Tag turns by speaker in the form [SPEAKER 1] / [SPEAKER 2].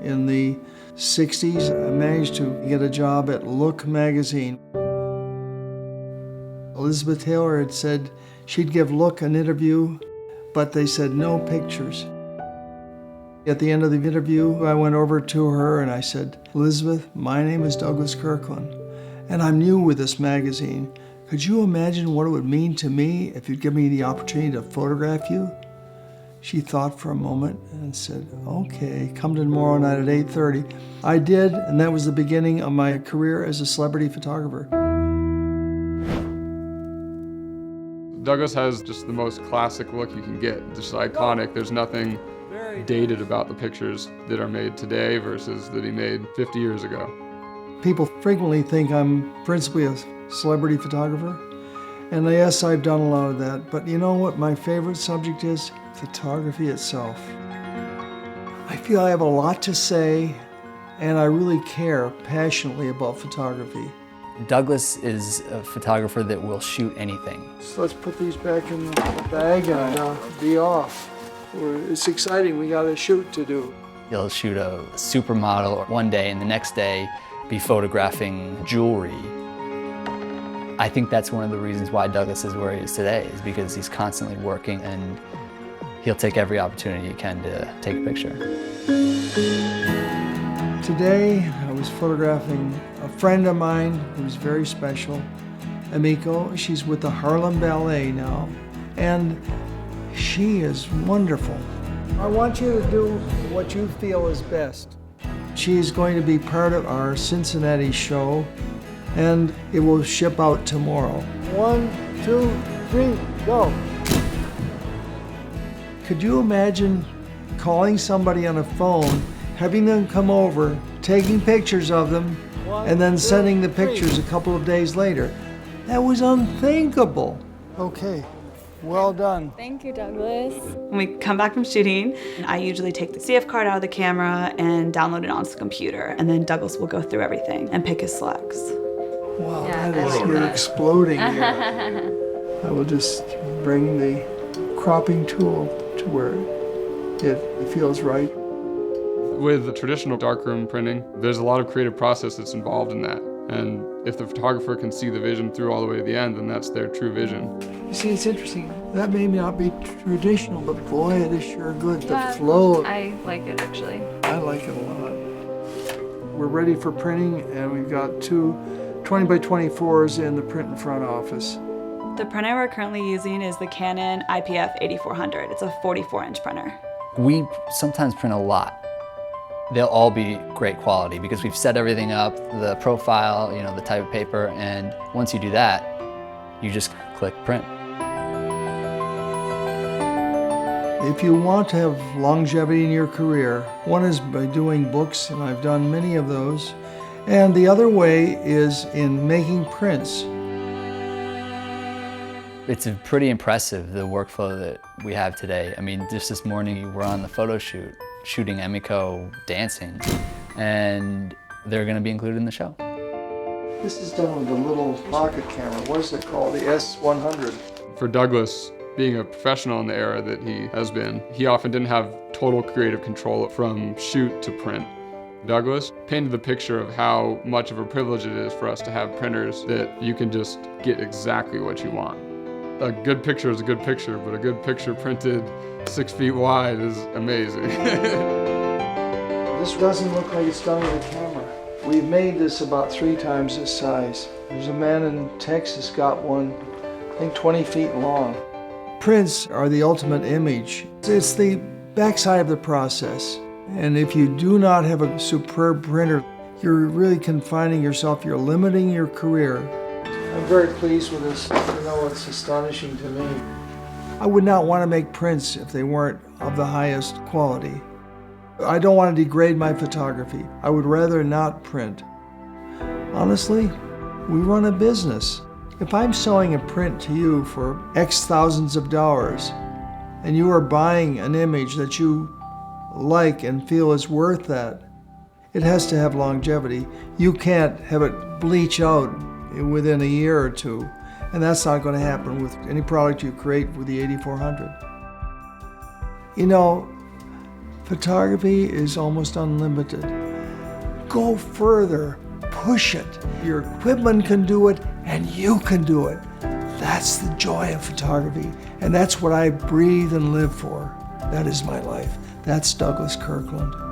[SPEAKER 1] in the 60s. I managed to get a job at Look magazine. Elizabeth Taylor had said she'd give Look an interview, but they said no pictures. At the end of the interview, I went over to her and I said, "Elizabeth, my name is Douglas Kirkland, and I'm new with this magazine. Could you imagine what it would mean to me if you'd give me the opportunity to photograph you?" She thought for a moment and said, "Okay, come tomorrow night at 8:30. I did, and that was the beginning of my career as a celebrity photographer.
[SPEAKER 2] Douglas has just the most classic look you can get, just iconic. There's nothing dated about the pictures that are made today versus that he made 50 years ago.
[SPEAKER 1] People frequently think I'm principally a celebrity photographer, and yes, I've done a lot of that, but you know what my favorite subject is? Photography itself. I feel I have a lot to say, and I really care passionately about photography.
[SPEAKER 3] Douglas is a photographer that will shoot anything.
[SPEAKER 1] So let's put these back in the bag and be off. It's exciting, we got a shoot to do.
[SPEAKER 3] He'll shoot a supermodel one day and the next day be photographing jewelry. I think that's one of the reasons why Douglas is where he is today, is because he's constantly working and he'll take every opportunity he can to take a picture.
[SPEAKER 1] Today, I was photographing a friend of mine who's very special, Amiko. She's with the Harlem Ballet now, and she is wonderful. I want you to do what you feel is best. She's going to be part of our Cincinnati show, and it will ship out tomorrow. 1, 2, 3, go. Could you imagine calling somebody on a phone, having them come over, taking pictures of them, and then sending the pictures a couple of days later? That was unthinkable. Okay, well done.
[SPEAKER 4] Thank you, Douglas. When we come back from shooting, I usually take the CF card out of the camera and download it onto the computer, and then Douglas will go through everything and pick his selects.
[SPEAKER 1] Wow, you're exploding here. I will just bring the cropping tool to where it feels right.
[SPEAKER 2] With the traditional darkroom printing, there's a lot of creative process that's involved in that. And if the photographer can see the vision through all the way to the end, then that's their true vision.
[SPEAKER 1] You see, it's interesting. That may not be traditional, but boy, it is sure good. The flow.
[SPEAKER 4] I like it, actually.
[SPEAKER 1] I like it a lot. We're ready for printing, and we've got two 20 by 24s in the print and front office.
[SPEAKER 4] The printer we're currently using is the Canon IPF 8400. It's a 44-inch printer.
[SPEAKER 3] We sometimes print a lot. They'll all be great quality because we've set everything up, the profile, you know, the type of paper, and once you do that, you just click print.
[SPEAKER 1] If you want to have longevity in your career, one is by doing books, and I've done many of those, and the other way is in making prints.
[SPEAKER 3] It's pretty impressive, the workflow that we have today. I mean, just this morning you were on the photo shoot, shooting Emiko dancing, and they're going to be included in the show.
[SPEAKER 1] This is done with a little pocket camera. What is it called? The S100.
[SPEAKER 2] For Douglas, being a professional in the era that he has been, he often didn't have total creative control from shoot to print. Douglas painted the picture of how much of a privilege it is for us to have printers that you can just get exactly what you want. A good picture is a good picture, but a good picture printed 6 feet wide is amazing.
[SPEAKER 1] This doesn't look like it's done with a camera. We've made this about 3 times this size. There's a man in Texas got one, I think 20 feet long. Prints are the ultimate image. It's the backside of the process. And if you do not have a superb printer, you're really confining yourself, you're limiting your career. I'm very pleased with this. You know, it's astonishing to me. I would not want to make prints if they weren't of the highest quality. I don't want to degrade my photography. I would rather not print. Honestly, we run a business. If I'm selling a print to you for X thousands of dollars, and you are buying an image that you like and feel is worth that, it has to have longevity. You can't have it bleach out within a year or two, and that's not going to happen with any product you create with the 8400. You know, Photography is almost unlimited. Go further, push it. Your equipment can do it, and you can do it. That's the joy of photography, and that's what I breathe and live for. That is my life. That's Douglas Kirkland.